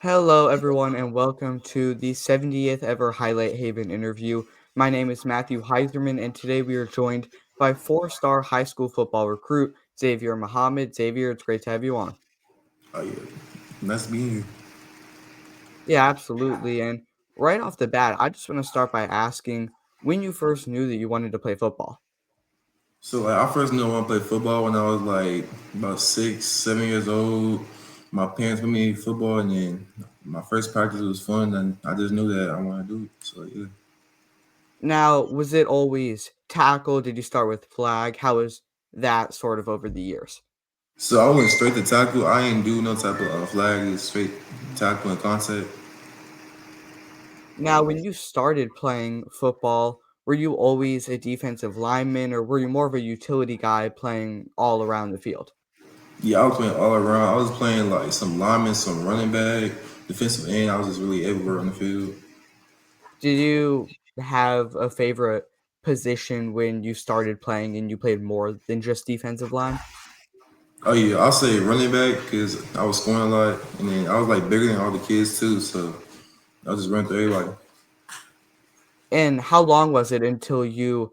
Hello, everyone, and welcome to the 70th ever Highlight Haven interview. My name is Matthew Heiserman, and today we are joined by four-star high school football recruit Xavier Mohammed. Xavier, it's great to have you on. Oh yeah, nice being here. Yeah, absolutely. And right off the bat, I just want to start by asking when you first knew that you wanted to play football. I first knew I want to play football when I was like about 6, 7 years old. My parents put me in football, and then my first practice was fun, and I just knew that I want to do it. So yeah. Now, was it always tackle? Did you start with flag? How was that sort of over the years? So I went straight to tackle. I ain't do no type of flag. It's straight tackle and contact. Now, when you started playing football, were you always a defensive lineman or were you more of a utility guy playing all around the field? Yeah, I was playing all around. I was playing like some lineman, some running back, defensive end. I was just really everywhere on the field. Did you have a favorite position when you started playing and you played more than just defensive line? Oh yeah, I'll say running back because I was scoring a lot, and then I was like bigger than all the kids too, so I was just running through everybody. And how long was it until you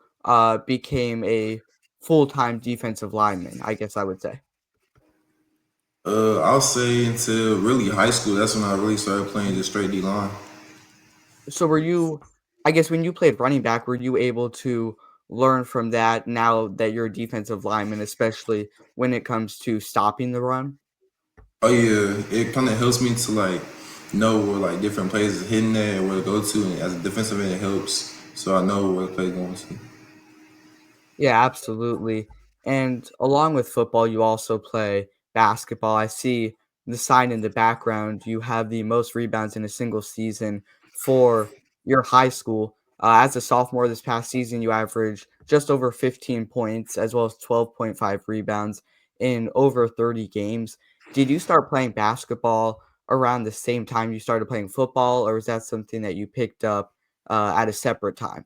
became a full-time defensive lineman, I guess I would say? I'll say until really high school. That's when I really started playing just straight D line. So were you I guess when you played running back, were you able to learn from that now that you're a defensive lineman, especially when it comes to stopping the run? Oh yeah, it kind of helps me to like know where like different plays is hitting at and where to go to, and as a defensive end, it helps so I know where the play going to. Yeah, absolutely. And along with football, you also play basketball. I see the sign in the background. You have the most rebounds in a single season for your high school. As a sophomore this past season, you averaged just over 15 points as well as 12.5 rebounds in over 30 games. Did you start playing basketball around the same time you started playing football, or was that something that you picked up at a separate time?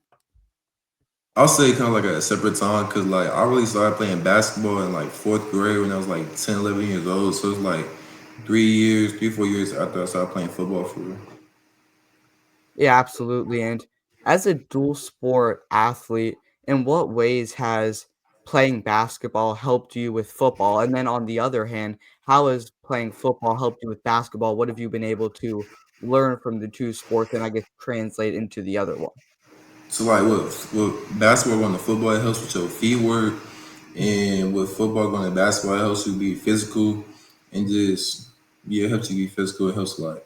I'll say kind of like a separate time because like I really started playing basketball in like fourth grade when I was like 10, 11 years old. So it's like 3 years, 3, 4 years after I started playing football for real. Yeah, absolutely. And as a dual sport athlete, in what ways has playing basketball helped you with football? And then on the other hand, how has playing football helped you with basketball? What have you been able to learn from the two sports and I guess translate into the other one? So like with basketball going to football, it helps with your feet work, and with football going to basketball, it helps you be physical, and just yeah, it helps you be physical. It helps a lot.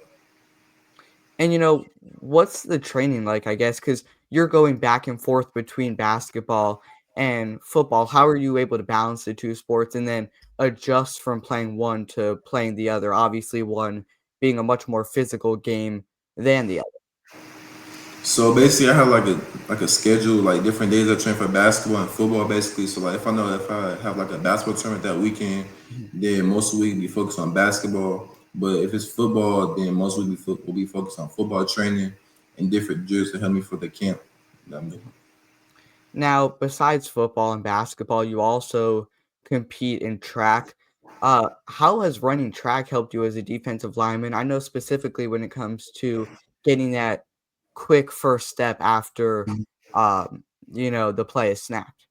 And, what's the training like, I guess, because you're going back and forth between basketball and football. How are you able to balance the 2 sports and then adjust from playing one to playing the other? Obviously, one being a much more physical game than the other. So basically, I have like a schedule, like different days I train for basketball and football. Basically, so like if I know if I have like a basketball tournament that weekend, Mhm. then most of the week be focused on basketball. But if it's football, then most of the week will be focused on football training and different drills to help me for the camp that I'm doing. Now, besides football and basketball, you also compete in track. How has running track helped you as a defensive lineman? I know specifically when it comes to getting that quick first step after, the play is snapped.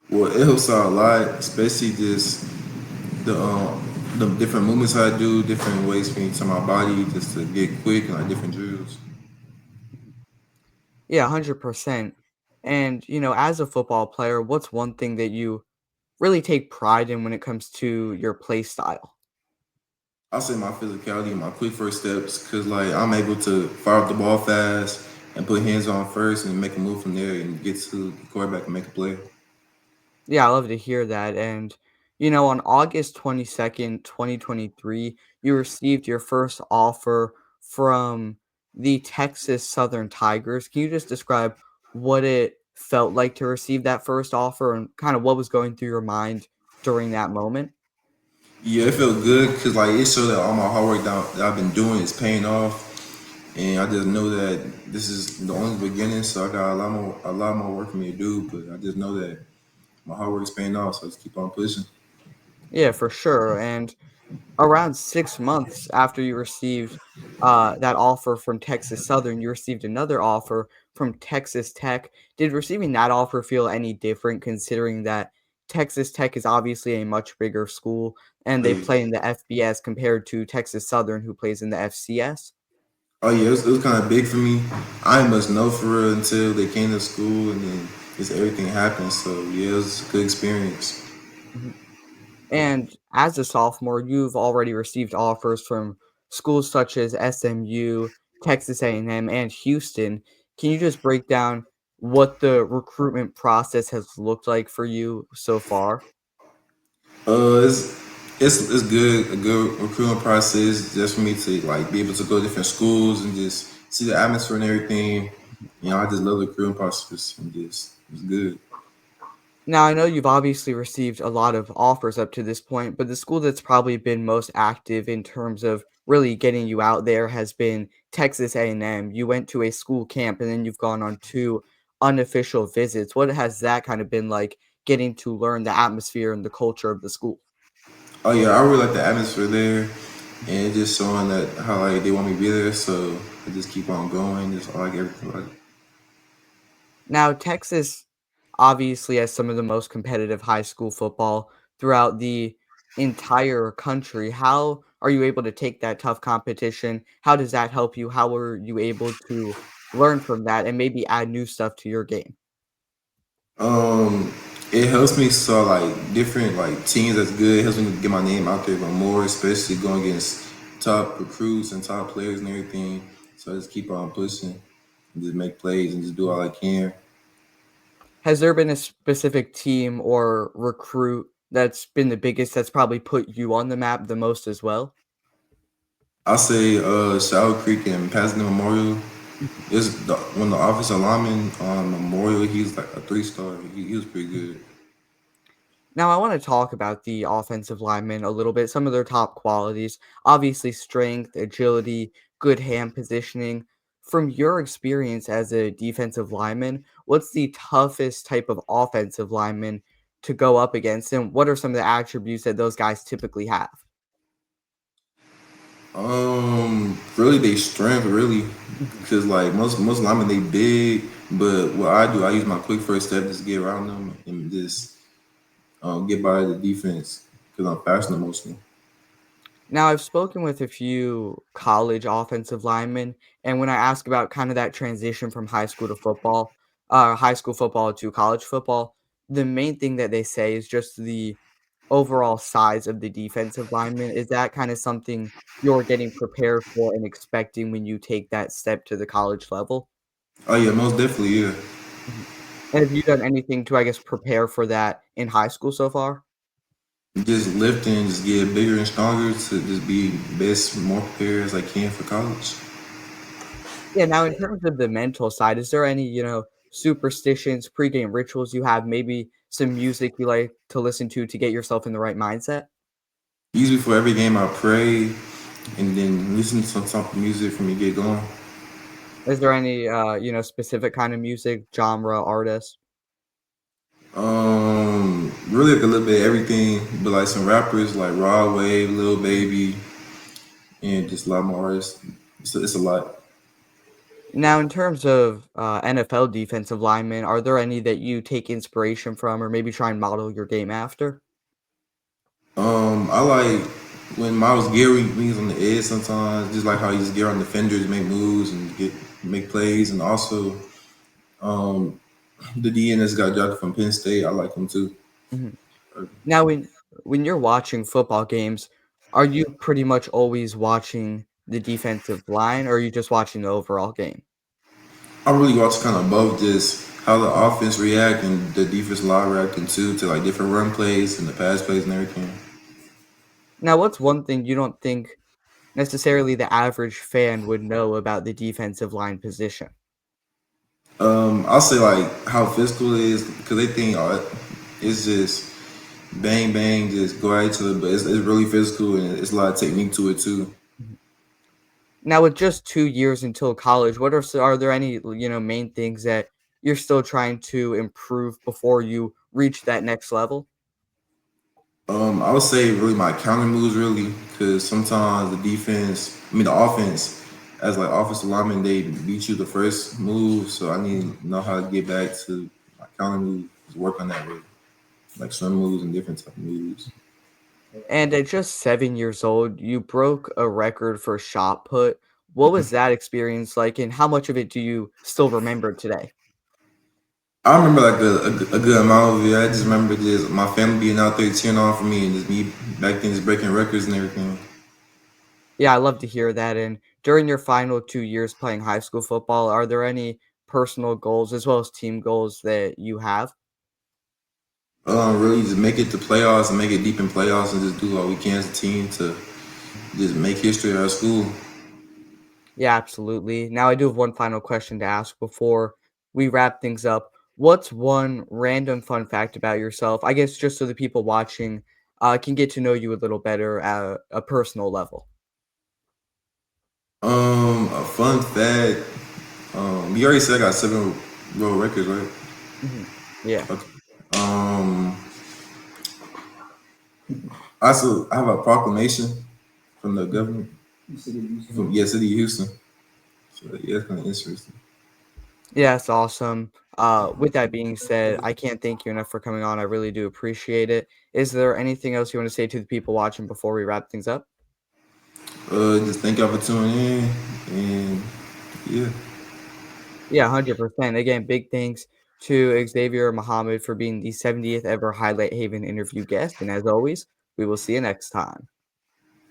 Well, it helps out a lot, especially just the the different movements I do, different ways for me to my body just to get quick and like different drills. Mhm. Yeah, 100%. And, as a football player, what's one thing that you really take pride in when it comes to your play style? I'll say my physicality and my quick first steps because like I'm able to fire up the ball fast and put hands on first and make a move from there and get to the quarterback and make a play. Yeah, I love to hear that. And, on August 22nd, 2023, you received your first offer from the Texas Southern Tigers. Can you just describe what it felt like to receive that first offer and kind of what was going through your mind during that moment? Yeah, it felt good because like it showed that all my hard work that I've been doing is paying off, and I just know that this is the only beginning. So I got a lot more work for me to do, but I just know that my hard work is paying off. So I just keep on pushing. Yeah, for sure. And Around 6 months after you received, that offer from Texas Southern, you received another offer from Texas Tech. Did receiving that offer feel any different considering that Texas Tech is obviously a much bigger school and they Like, play in the FBS compared to Texas Southern who plays in the FCS? oh yeah, it was kind of big for me. I didn't much know for real until they came to school, and then just everything happened. So yeah, it was a good experience. Mhm. And as a sophomore, you've already received offers from schools such as SMU, Texas A&M, and Houston. Can you just break down what the recruitment process has looked like for you so far? It's good, a good recruiting process just for me to like be able to go to different schools and just see the atmosphere and everything. You know, I just love the recruiting process and just it's good. Now, I know you've obviously received a lot of offers up to this point, but the school that's probably been most active in terms of really getting you out there has been Texas A&M. You went to a school camp and then you've gone on 2 unofficial visits. What has that kind of been like getting to learn the atmosphere and the culture of the school? Oh yeah, I really like the atmosphere there, Mhm. and it's just showing that how like they want me to be there. So I just keep on going. Just I like everything. Like, Now, Texas obviously has some of the most competitive high school football throughout the entire country. How are you able to take that tough competition? How does that help you? How are you able to learn from that and maybe add new stuff to your game? um, it helps me saw like different like teams that's good. It helps me get my name out there even more, especially going against top recruits and top players and everything. So I just keep on pushing and just make plays and just do all I can. Has there been a specific team or recruit that's been the biggest that's probably put you on the map the most as well? I say Shadow Creek and Pasadena Memorial. Is when the offensive lineman on Memorial, he's like a 3 star. He was pretty good. Now, I want to talk about the offensive linemen a little bit, some of their top qualities. Obviously, strength, agility, good hand positioning. From your experience as a defensive lineman, what's the toughest type of offensive lineman to go up against? And what are some of the attributes that those guys typically have? Really, they strength really, Mhm. because like most linemen they big, but what I do, I use my quick first step just get around them and just get by the defense because I'm faster mostly. Now, I've spoken with a few college offensive linemen, and when I ask about kind of that transition from high school football to college football, the main thing that they say is just the overall size of the defensive lineman. Is that kind of something you're getting prepared for and expecting when you take that step to the college level? Oh yeah, most definitely, yeah. Mhm. And have you done anything to, I guess, prepare for that in high school so far? Just lifting, just get bigger and stronger to just be best, more prepared as I can for college. Yeah, now in terms of the mental side, is there any, superstitions, pregame rituals you have, maybe some music you like to listen to get yourself in the right mindset? Usually for every game, I pray Mhm. and then listen to some type of music for me to get going. Is there any, specific kind of music, genre, artist? Really like a little bit of everything, but like some rappers like Raw Wave, Lil Mhm. Baby, and just a lot more artists. It's a lot. Now in terms of, NFL defensive linemen, are there any that you take inspiration from or maybe try and model your game after? I like when Miles Gary leans on the edge sometimes, just like how he just get on defenders, make moves and get make plays, and also um the DN that's got drafted from Penn State. I like him too. Mhm. Now when you're watching football games, are you pretty much always watching the defensive line, or are you just watching the overall game? I really watch kind of both, just how the offense react and the defense line reacting too to like different run plays and the pass plays and everything. Now, what's one thing you don't think necessarily the average fan would know about the defensive line position? I'll say like how physical it is because they think it's just bang bang, just go at each other, but it's really physical and it's a lot of technique to it too. Mhm. Now, with just 2 years until college, what are there any, main things that you're still trying to improve before you reach that next level? I would say really my counter moves really, because sometimes the offense, as like offensive lineman, they beat you the first move. So I need to know how to get back to my counter moves, work on that really, like swim moves and different type of moves. And at just 7 years old, you broke a record for shot put. What was that experience like, and how much of it do you still remember today? I remember like a good amount of it. I just remember just my family being out there cheering on for me and just me back then just breaking records and everything. Yeah, I love to hear that. And during your final 2 years playing high school football, are there any personal goals as well as team goals that you have? Really just make it to playoffs and make it deep in playoffs and just do all we can as a team to just make history at our school. Yeah, absolutely. Now, I do have one final question to ask before we wrap things up. What's one random fun fact about yourself? I guess just so the people watching can get to know you a little better at a personal level. A fun fact. You already said I got 7 row records, right? Mhm. Yeah. Okay. Um, I have a proclamation from the government from City of Houston. So yeah, it's kind of interesting. Yeah, that's awesome. With that being said, I can't thank you enough for coming on. I really do appreciate it. Is there anything else you want to say to the people watching before we wrap things up? Just thank y'all for tuning in, and yeah. Yeah, 100%. Again, big thanks to Xavier Muhammad for being the 70th ever Highlight Haven interview guest. And as always, we will see you next time.